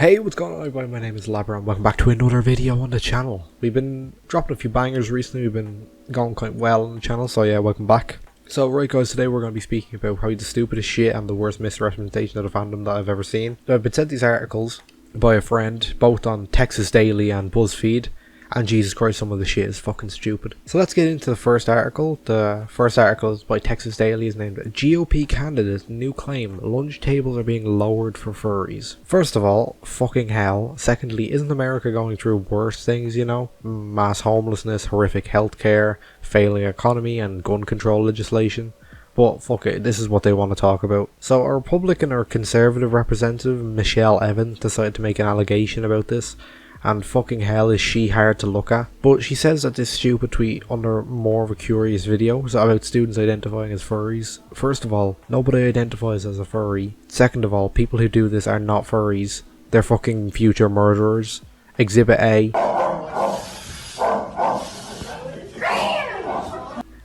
Hey, what's going on everybody? My name is Labb and welcome back to another video on the channel. We've been dropping a few bangers recently, we've been going quite well on the channel, so yeah, welcome back. So right guys, today we're going to be speaking about probably the stupidest shit and the worst misrepresentation of the fandom that I've ever seen. So I've been sent these articles by a friend, both on Texas Daily and BuzzFeed, and Jesus Christ, some of the shit is fucking stupid. So let's get into the first article. The first article is by Texas Daily, is named GOP Candidate New Claim Lunch Tables Are Being Lowered for Furries. First of all, fucking hell. Secondly, isn't America going through worse things, you know? Mass homelessness, horrific healthcare, failing economy, and gun control legislation. But fuck it, this is what they want to talk about. So a Republican or Conservative representative, Michelle Evans, decided to make an allegation about this. And fucking hell is she hard to look at. But she says that this stupid tweet under more of a curious video is about students identifying as furries. First of all, nobody identifies as a furry. Second of all, people who do this are not furries. They're fucking future murderers. Exhibit A.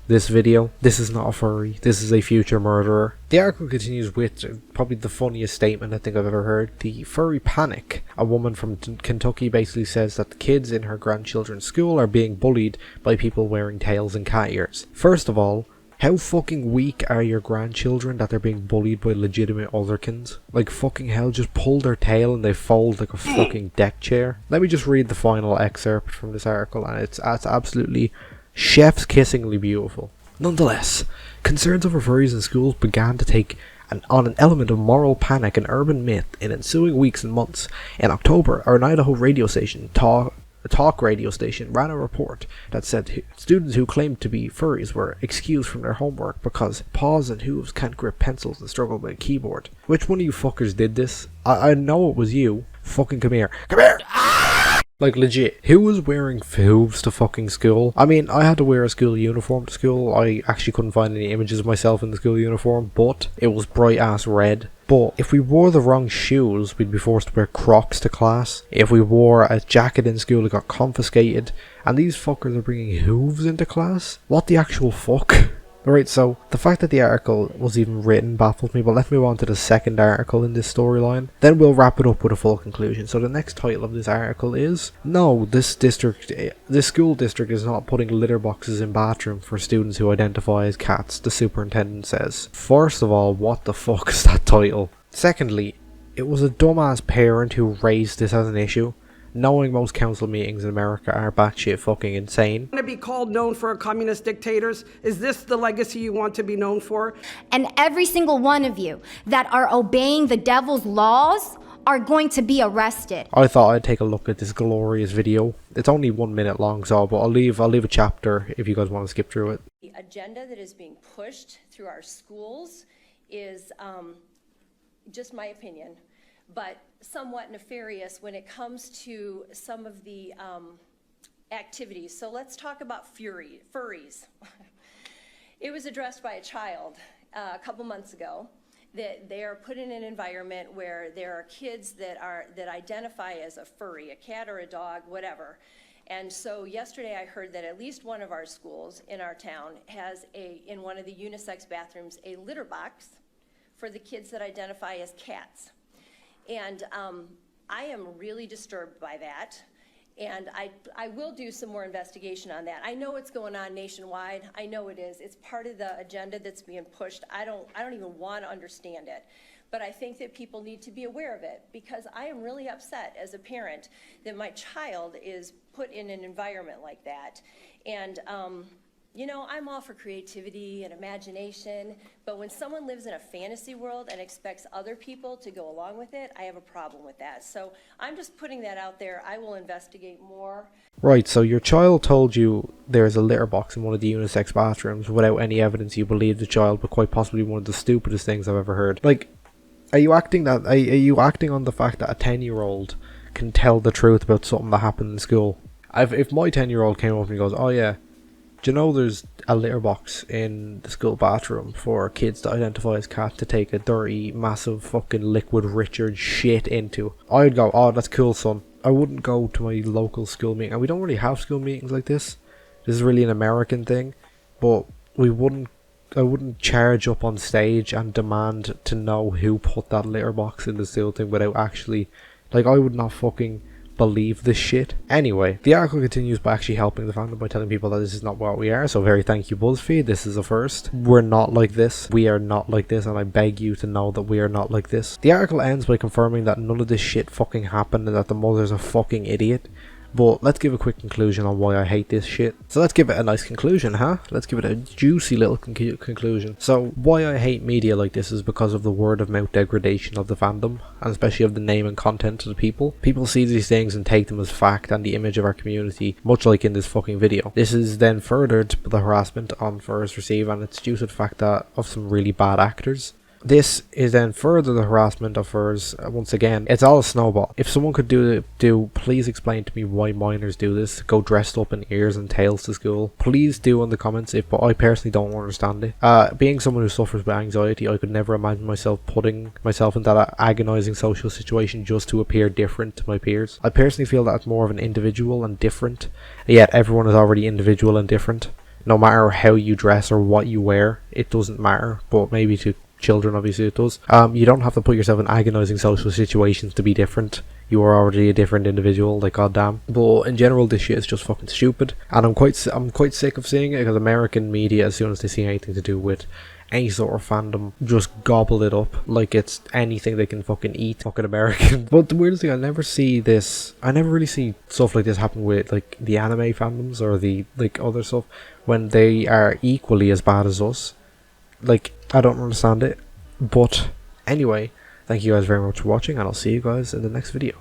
This video, this is not a furry, this is a future murderer. The article continues with probably the funniest statement I think I've ever heard. The furry panic. A woman from Kentucky basically says that the kids in her grandchildren's school are being bullied by people wearing tails and cat ears. First of all, how fucking weak are your grandchildren that they're being bullied by legitimate otherkins? Like fucking hell, just pull their tail and they fold like a fucking deck chair. Let me just read the final excerpt from this article, and it's absolutely chef's kissingly beautiful. Nonetheless, concerns over furries in schools began to take on an element of moral panic and urban myth in ensuing weeks and months. In October, an Idaho radio station, talk radio station, ran a report that said students who claimed to be furries were excused from their homework because paws and hooves can't grip pencils and struggle with a keyboard. Which one of you fuckers did this? I know it was you. Fucking come here. Come here! Like legit, who was wearing hooves to fucking school? I mean, I had to wear a school uniform to school. I actually couldn't find any images of myself in the school uniform, but it was bright ass red. But if we wore the wrong shoes, we'd be forced to wear Crocs to class. If we wore a jacket in school, it got confiscated. And these fuckers are bringing hooves into class? What the actual fuck? Alright, so the fact that the article was even written baffles me, but let's move on to the second article in this storyline. Then we'll wrap it up with a full conclusion. So the next title of this article is, no, this school district is not putting litter boxes in bathrooms for students who identify as cats, the superintendent says. First of all, what the fuck is that title? Secondly, it was a dumbass parent who raised this as an issue. Knowing most council meetings in America are batshit fucking insane. Want to be called known for communist dictators? Is this the legacy you want to be known for? And every single one of you that are obeying the devil's laws are going to be arrested. I thought I'd take a look at this glorious video. It's only 1 minute long, so but I'll leave a chapter if you guys want to skip through it. The agenda that is being pushed through our schools is just my opinion, but somewhat nefarious when it comes to some of the activities. So let's talk about furries. It was addressed by a child a couple months ago that they are put in an environment where there are kids that identify as a furry, a cat or a dog, whatever. And so yesterday I heard that at least one of our schools in our town has in one of the unisex bathrooms, a litter box for the kids that identify as cats. And I am really disturbed by that, and I will do some more investigation on that. I know it's going on nationwide. I know it is. It's part of the agenda that's being pushed. I don't even want to understand it, but I think that people need to be aware of it, because I am really upset as a parent that my child is put in an environment like that. And you know, I'm all for creativity and imagination, but when someone lives in a fantasy world and expects other people to go along with it, I have a problem with that. So I'm just putting that out there. I will investigate more. Right, so your child told you there's a litter box in one of the unisex bathrooms without any evidence you believe the child, but quite possibly one of the stupidest things I've ever heard. Like, are you acting on the fact that a 10-year-old can tell the truth about something that happened in school? If my 10-year-old came up and goes, oh yeah, do you know there's a litter box in the school bathroom for kids that identify as cat to take a dirty, massive fucking liquid Richard shit into? I'd go, oh, that's cool, son. I wouldn't go to my local school meeting, and we don't really have school meetings like this. This is really an American thing, but I wouldn't charge up on stage and demand to know who put that litter box in the school thing without actually Like, I would not fucking believe this shit. Anyway, the article continues by actually helping the fandom by telling people that this is not what we are, so very thank you BuzzFeed, this is a first. We're not like this, we are not like this, and I beg you to know that we are not like this. The article ends by confirming that none of this shit fucking happened and that the mother's a fucking idiot. But let's give a quick conclusion on why I hate this shit. So let's give it a nice conclusion, huh? Let's give it a juicy little conclusion. So why I hate media like this is because of the word of mouth degradation of the fandom, and especially of the name and content of the people. People see these things and take them as fact and the image of our community, much like in this fucking video. This is then furthered by the harassment on furs receive, and it's due to the fact that of some really bad actors. This is then further the harassment of furs. Once again, it's all a snowball. If someone could do please explain to me why minors do this, go dressed up in ears and tails to school. Please do in the comments, but I personally don't understand it. Being someone who suffers with anxiety, I could never imagine myself putting myself in that agonizing social situation just to appear different to my peers. I personally feel that it's more of an individual and different, yet everyone is already individual and different. No matter how you dress or what you wear, it doesn't matter, but maybe to children obviously it does. You don't have to put yourself in agonizing social situations to be different. You are already a different individual, like goddamn. But in general, this shit is just fucking stupid, and I'm quite sick of seeing it, because American media, as soon as they see anything to do with any sort of fandom, just gobble it up like it's anything they can fucking eat. Fucking American. But the weirdest thing, I never really see stuff like this happen with like the anime fandoms or the like other stuff when they are equally as bad as us. Like, I don't understand it. But anyway, thank you guys very much for watching, and I'll see you guys in the next video.